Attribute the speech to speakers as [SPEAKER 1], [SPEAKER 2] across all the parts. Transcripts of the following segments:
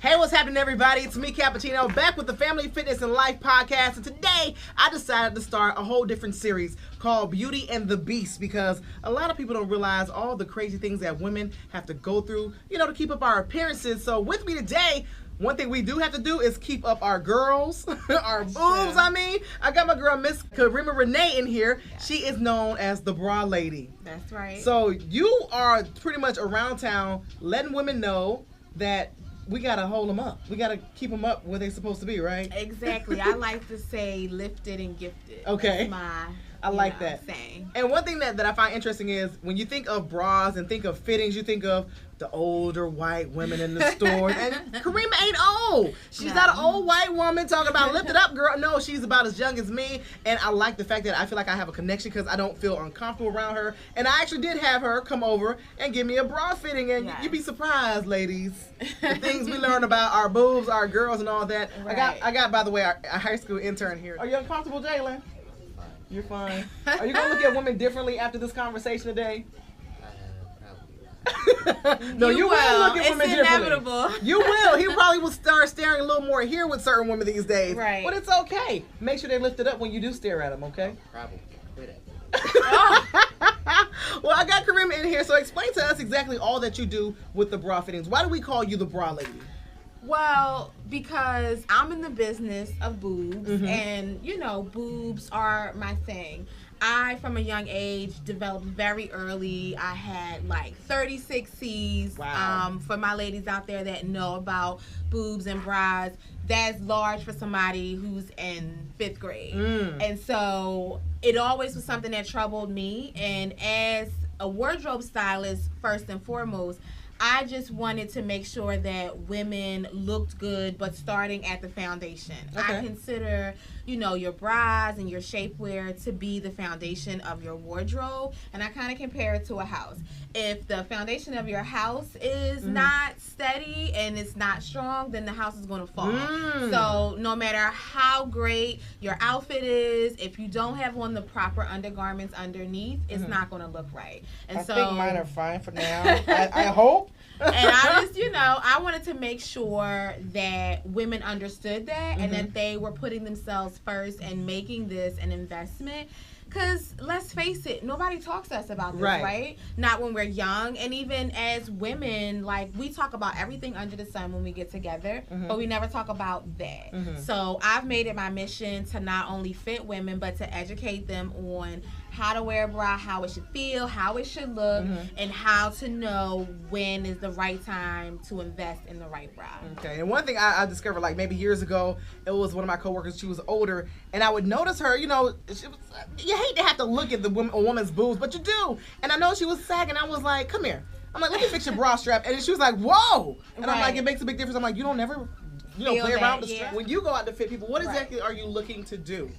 [SPEAKER 1] Hey, what's happening, everybody? It's me, Cappuccino, back with the Family Fitness and Life podcast. And today, I decided to start a whole different series called Beauty and the Beast, because a lot of people don't realize all the crazy things that women have to go through, to keep up our appearances. So with me today, one thing we do have to do is keep up our girls, our boobs. I got my girl, Miss Karima Renee, in here. She is known as the Bra Lady.
[SPEAKER 2] That's right.
[SPEAKER 1] So you are pretty much around town letting women know that we got to hold them up. We got to keep them up where they're supposed to be, right?
[SPEAKER 2] Exactly. I like to say lifted and gifted.
[SPEAKER 1] Okay.
[SPEAKER 2] That's
[SPEAKER 1] I like that.
[SPEAKER 2] saying.
[SPEAKER 1] And one thing that I find interesting is when you think of bras and think of fittings, you think of the older white women in the stores. And Karima ain't old. She's not an old white woman talking about lift it up, girl. No, she's about as young as me. And I like the fact that I feel like I have a connection because I don't feel uncomfortable around her. And I actually did have her come over and give me a bra fitting. And you'd be surprised, ladies, the things we learn about our boobs, our girls, and all that.
[SPEAKER 2] Right.
[SPEAKER 1] I got, by the way, our high school intern here. Are you uncomfortable, Jalen? You're fine. Are you going to look at women differently after this conversation today? No, you will look at women
[SPEAKER 2] inevitable.
[SPEAKER 1] differently. You will. He probably will start staring a little more here with certain women these days.
[SPEAKER 2] Right.
[SPEAKER 1] But it's okay. Make sure they lift it up when you do stare at them, okay?
[SPEAKER 3] Probably. Quit it.
[SPEAKER 1] Well, I got Karima in here, so explain to us exactly all that you do with the bra fittings. Why do we call you the Bra Lady?
[SPEAKER 2] Well, because I'm in the business of boobs, and boobs are my thing. I, from a young age, developed very early. I had like 36 C's.
[SPEAKER 1] Wow.
[SPEAKER 2] For my ladies out there that know about boobs and bras, that's large for somebody who's in 5th grade. And so it always was something that troubled me. And as a wardrobe stylist, first and foremost, I just wanted to make sure that women looked good, but starting at the foundation.
[SPEAKER 1] Okay.
[SPEAKER 2] I consider, your bras and your shapewear to be the foundation of your wardrobe, and I kind of compare it to a house. If the foundation of your house is not steady and it's not strong, then the house is going to fall. So no matter how great your outfit is, if you don't have on the proper undergarments underneath, it's not going to look right. And
[SPEAKER 1] I
[SPEAKER 2] so
[SPEAKER 1] think mine are fine for now. I hope.
[SPEAKER 2] And I just, I wanted to make sure that women understood that and that they were putting themselves first and making this an investment. Because let's face it, nobody talks to us about this, right? Not when we're young. And even as women, like, we talk about everything under the sun when we get together, but we never talk about that. So I've made it my mission to not only fit women, but to educate them on how to wear a bra, how it should feel, how it should look, and how to know when is the right time to invest in the right bra.
[SPEAKER 1] Okay, and one thing I discovered, like maybe years ago, it was one of my coworkers. She was older, and I would notice her. She was, you hate to have to look at a woman's boobs, but you do. And I know she was sagging. I was like, "Come here." I'm like, "Let me fix your bra strap." And she was like, "Whoa!" And I'm like, "It makes a big difference." I'm like, "You don't never, play around with the strap when you go out to fit people. What exactly are you looking to do?"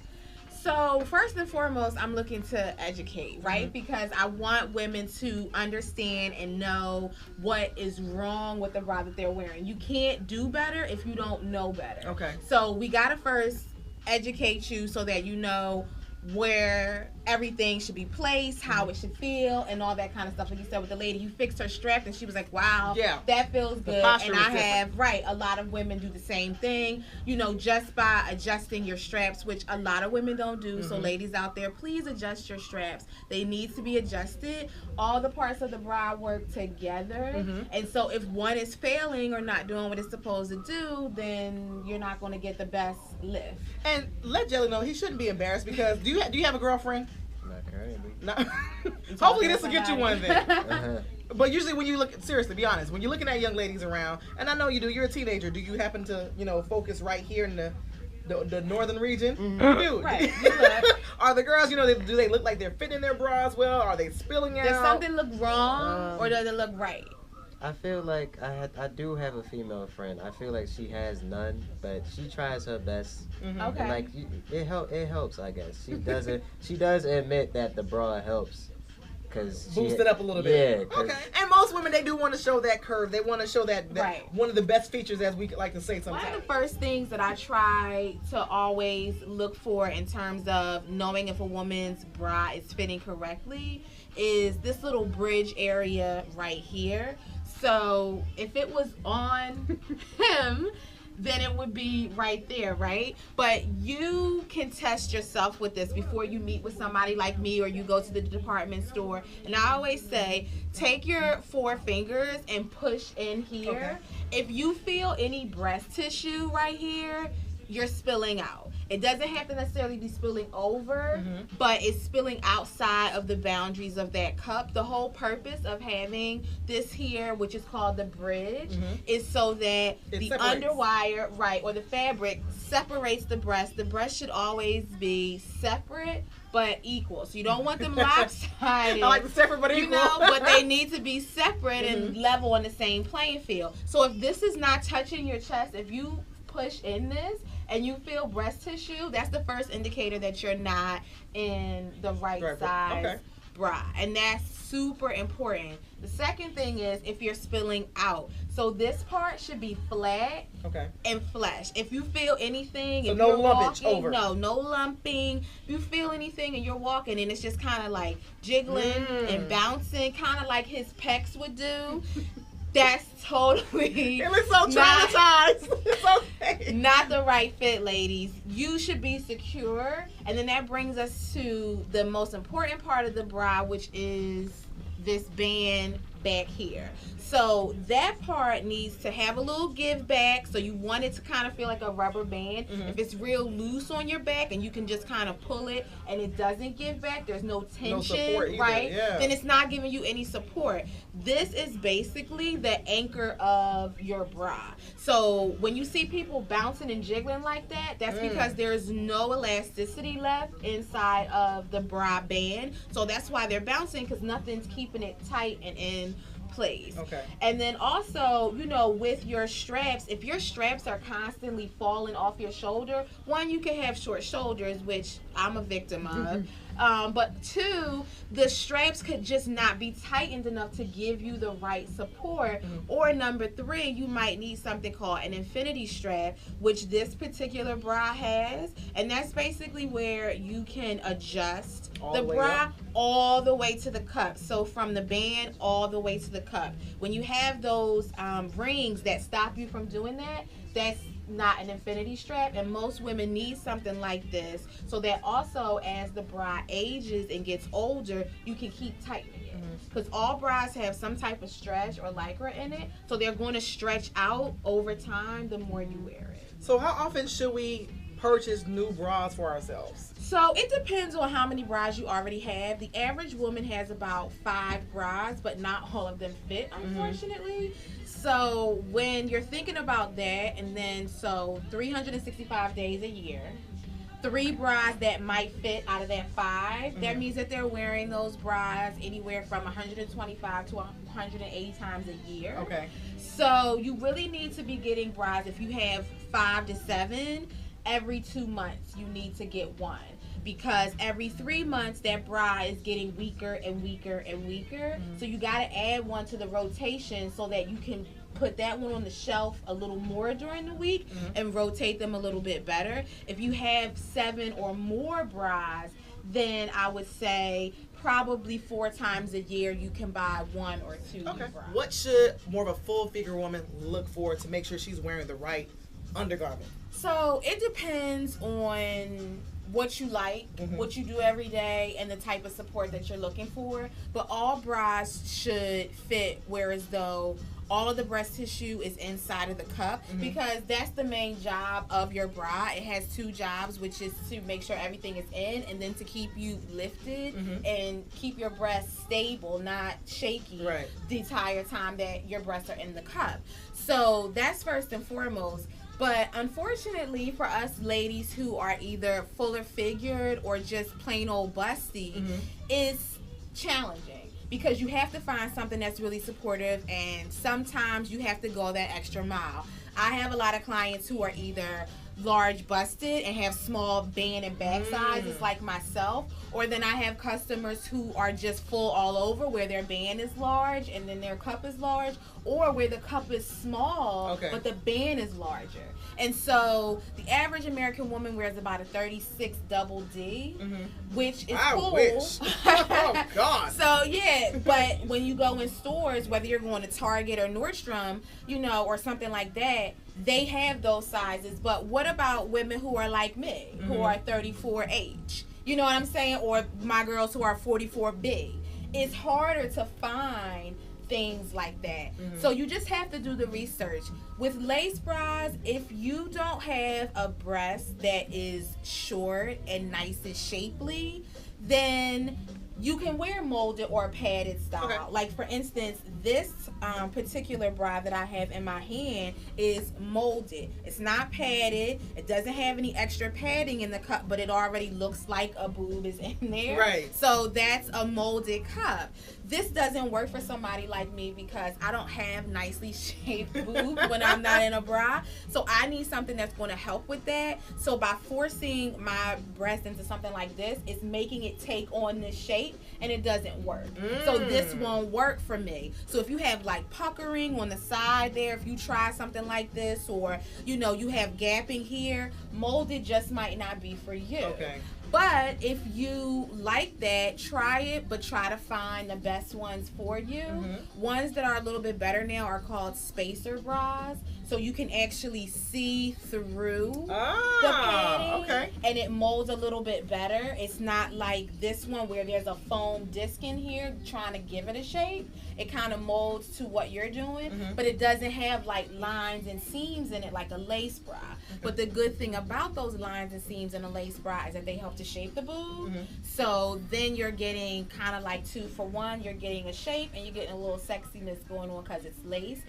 [SPEAKER 2] So first and foremost, I'm looking to educate, right? Because I want women to understand and know what is wrong with the bra that they're wearing. You can't do better if you don't know better.
[SPEAKER 1] Okay.
[SPEAKER 2] So we gotta first educate you so that you know where everything should be placed, how it should feel, and all that kind of stuff. Like you said with the lady, you fixed her strap and she was like, wow, that feels good. And I have, a lot of women do the same thing, just by adjusting your straps, which a lot of women don't do. So ladies out there, please adjust your straps. They need to be adjusted. All the parts of the bra work together. And so if one is failing or not doing what it's supposed to do, then you're not going to get the best lift.
[SPEAKER 1] And let Jelly know he shouldn't be embarrassed, because do you have a girlfriend?
[SPEAKER 3] Not currently.
[SPEAKER 1] No. Hopefully this will get you one then. But usually when you look, seriously, be honest, when you're looking at young ladies around, and I know you do, you're a teenager, do you happen to, focus right here in the northern region? Dude.
[SPEAKER 2] Right.
[SPEAKER 1] Are the girls, do they look like they're fitting their bras well? Are they spilling out?
[SPEAKER 2] Does something look wrong or does it look right?
[SPEAKER 3] I feel like I do have a female friend. I feel like she has none, but she tries her best.
[SPEAKER 2] Okay.
[SPEAKER 3] And like it helps, I guess. She does admit that the bra helps.
[SPEAKER 1] Boost it up a little bit.
[SPEAKER 3] Yeah.
[SPEAKER 1] Okay. And most women, they do want to show that curve. They want to show that
[SPEAKER 2] right.
[SPEAKER 1] One of the best features, as we like to say sometimes.
[SPEAKER 2] One of the first things that I try to always look for in terms of knowing if a woman's bra is fitting correctly is this little bridge area right here. So if it was on him, then it would be right there, right? But you can test yourself with this before you meet with somebody like me or you go to the department store. And I always say, take your 4 fingers and push in here. Okay. If you feel any breast tissue right here, you're spilling out. It doesn't have to necessarily be spilling over, but it's spilling outside of the boundaries of that cup. The whole purpose of having this here, which is called the bridge, is so that the underwire, right, or the fabric separates the breast. The breast should always be separate but equal. So you don't want them lopsided.
[SPEAKER 1] I like the separate but equal.
[SPEAKER 2] You know, but they need to be separate and level on the same playing field. So if this is not touching your chest, if you push in this and you feel breast tissue, that's the first indicator that you're not in the right size bra. And that's super important. The second thing is if you're spilling out. So this part should be flat and flesh. If you feel anything,
[SPEAKER 1] so
[SPEAKER 2] if
[SPEAKER 1] no
[SPEAKER 2] you're
[SPEAKER 1] lumpage
[SPEAKER 2] walking,
[SPEAKER 1] over.
[SPEAKER 2] no lumping. If you feel anything and you're walking and it's just kind of like jiggling and bouncing, kind of like his pecs would do, that's totally
[SPEAKER 1] it looks so traumatized. It's okay.
[SPEAKER 2] Not the right fit, ladies. You should be secure. And then that brings us to the most important part of the bra, which is this band back here. So that part needs to have a little give back. So you want it to kind of feel like a rubber band. If it's real loose on your back and you can just kind of pull it and it doesn't give back, there's no tension, right? Then it's not giving you any support. This is basically the anchor of your bra. So when you see people bouncing and jiggling like that, that's because there's no elasticity left inside of the bra band. So that's why they're bouncing, because nothing's keeping it tight and in place. And then also, you know, with your straps, if your straps are constantly falling off your shoulder, one, you can have short shoulders, which I'm a victim of. But 2, the straps could just not be tightened enough to give you the right support. Or number 3, you might need something called an infinity strap, which this particular bra has. And that's basically where you can adjust the bra all the way to the cup. So from the band all the way to the cup. When you have those rings that stop you from doing that, that's not an infinity strap, and most women need something like this so that also as the bra ages and gets older, you can keep tightening it. Because all bras have some type of stretch or lycra in it, so they're going to stretch out over time the more you wear it.
[SPEAKER 1] So how often should we purchase new bras for ourselves?
[SPEAKER 2] So it depends on how many bras you already have. The average woman has about 5 bras, but not all of them fit, unfortunately. So when you're thinking about that, and then so 365 days a year, 3 bras that might fit out of that 5, that means that they're wearing those bras anywhere from 125 to 180 times a year. So you really need to be getting bras. If you have 5 to 7, every 2 months you need to get one, because every 3 months that bra is getting weaker and weaker and weaker. So you got to add one to the rotation so that you can put that one on the shelf a little more during the week and rotate them a little bit better. If you have 7 or more bras, then I would say probably 4 times a year you can buy 1 or 2 new bras.
[SPEAKER 1] What should more of a full figure woman look for to make sure she's wearing the right undergarment?
[SPEAKER 2] So it depends on what you like, what you do every day, and the type of support that you're looking for. But all bras should fit where as though all of the breast tissue is inside of the cup, because that's the main job of your bra. It has 2 jobs, which is to make sure everything is in, and then to keep you lifted and keep your breasts stable, not shaky the entire time that your breasts are in the cup. So that's first and foremost. But unfortunately for us ladies who are either fuller figured or just plain old busty, it's challenging, because you have to find something that's really supportive, and sometimes you have to go that extra mile. I have a lot of clients who are either large busted and have small band and back sizes like myself, or then I have customers who are just full all over where their band is large and then their cup is large, or where the cup is small but the band is larger. And so the average American woman wears about a 36 double D, which is cool.
[SPEAKER 1] Wish. Oh God.
[SPEAKER 2] So yeah, but when you go in stores, whether you're going to Target or Nordstrom, you know, or something like that, they have those sizes. But what about women who are like me, who are 34H? You know what I'm saying? Or my girls who are 44B. It's harder to find things like that. So you just have to do the research. With lace bras, if you don't have a breast that is short and nice and shapely, then you can wear molded or padded style. Like for instance, this particular bra that I have in my hand is molded. It's not padded. It doesn't have any extra padding in the cup, but it already looks like a boob is in there.
[SPEAKER 1] Right.
[SPEAKER 2] So that's a molded cup. This doesn't work for somebody like me because I don't have nicely shaped boobs when I'm not in a bra. So I need something that's going to help with that. So by forcing my breast into something like this, it's making it take on this shape, and it doesn't work. So this won't work for me. So if you have like puckering on the side there, if you try something like this, or you know you have gapping here, molded just might not be for you. But if you like that, try it, but try to find the best ones for you. Ones that are a little bit better now are called spacer bras. So you can actually see through the padding, and it molds a little bit better. It's not like this one where there's a foam disc in here trying to give it a shape. It kind of molds to what you're doing, but it doesn't have like lines and seams in it like a lace bra. But the good thing about those lines and seams in a lace bra is that they help to shape the boob. So then you're getting kind of like 2 for 1. You're getting a shape and you're getting a little sexiness going on because it's lace.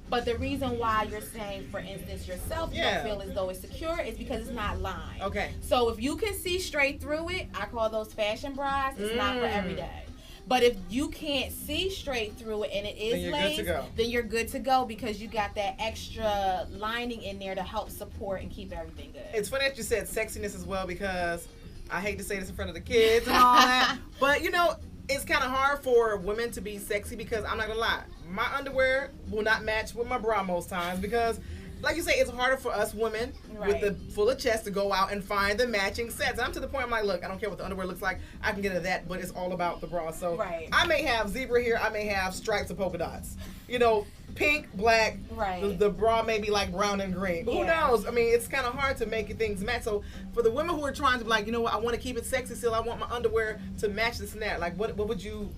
[SPEAKER 2] But the reason why you're saying, for instance, yourself you don't feel as though it's secure is because it's not lined. So if you can see straight through it, I call those fashion bras. It's not for every day. But if you can't see straight through it and it is lace, then you're good to go because you got that extra lining in there to help support and keep everything good.
[SPEAKER 1] It's funny that you said sexiness as well, because I hate to say this in front of the kids and all that, but you know, it's kind of hard for women to be sexy because I'm not gonna lie, my underwear will not match with my bra most times because, like you say, it's harder for us women with the fuller chest to go out and find the matching sets. I'm to the point I'm like, look, I don't care what the underwear looks like. I can get into that, but it's all about the bra. So I may have zebra here. I may have stripes or polka dots. You know, pink, black. The bra may be like brown and green. Who knows? I mean, it's kind of hard to make things match. So for the women who are trying to be like, you know what, I want to keep it sexy still. I want my underwear to match this and that. Like, what would you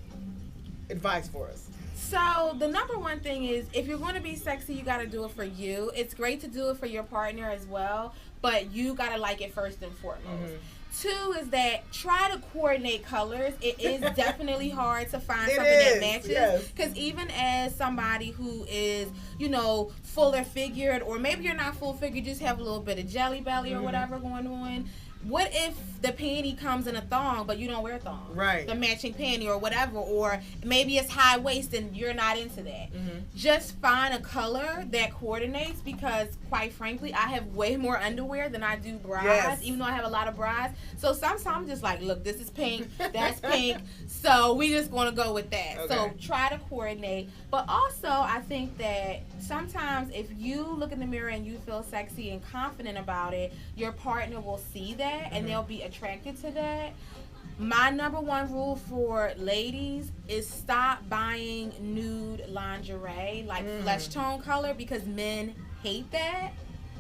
[SPEAKER 1] advise for us?
[SPEAKER 2] So the number one thing is, if you're going to be sexy, you got to do it for you. It's great to do it for your partner as well, but you got to like it first and foremost. 2 is that try to coordinate colors. It is definitely hard to find something that matches. Because even as somebody who is, you know, fuller figured, or maybe you're not full figured, you just have a little bit of jelly belly or whatever going on. What if the panty comes in a thong, but you don't wear a thong? The matching panty or whatever. Or maybe it's high waist and you're not into that. Just find a color that coordinates, because quite frankly, I have way more underwear than I do bras, even though I have a lot of bras. So sometimes I'm just like, look, this is pink, that's pink. So we just going to go with that. So try to coordinate. But also, I think that sometimes if you look in the mirror and you feel sexy and confident about it, your partner will see that and they'll be attracted to that. My number one rule for ladies is stop buying nude lingerie, like flesh tone color, because men hate that.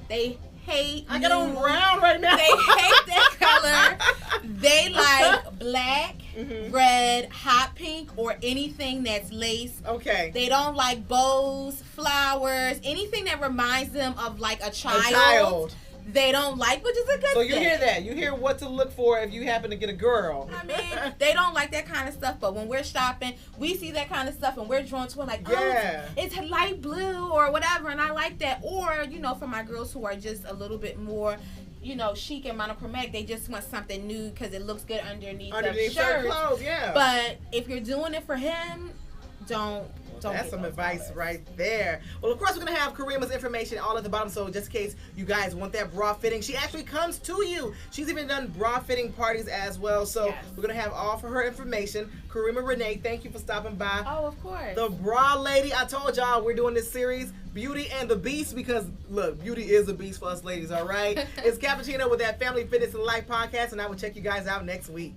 [SPEAKER 2] They hate
[SPEAKER 1] I got on brown right now.
[SPEAKER 2] They hate that color. They like black, red, hot pink, or anything that's lace. They don't like bows, flowers, anything that reminds them of like a child. They don't like, which is a good thing.
[SPEAKER 1] So you hear that. You hear what to look for if you happen to get a girl.
[SPEAKER 2] I mean, they don't like that kind of stuff, but when we're shopping, we see that kind of stuff and we're drawn to it like, oh, it's light blue or whatever, and I like that. Or, you know, for my girls who are just a little bit more, you know, chic and monochromatic, they just want something new because it looks good underneath the shirt.
[SPEAKER 1] Clothes,
[SPEAKER 2] But if you're doing it for him, don't
[SPEAKER 1] That's some advice right there. Well, of course, we're going to have Karima's information all at the bottom, so just in case you guys want that bra fitting, she actually comes to you. She's even done bra fitting parties as well, so we're going to have all for her information. Karima Renee, thank you for stopping by.
[SPEAKER 2] Oh, of course.
[SPEAKER 1] The bra lady, I told y'all we're doing this series, Beauty and the Beast, because, look, beauty is a beast for us ladies, all right? It's Cappuccino with that Family Fitness and Life podcast, and I will check you guys out next week.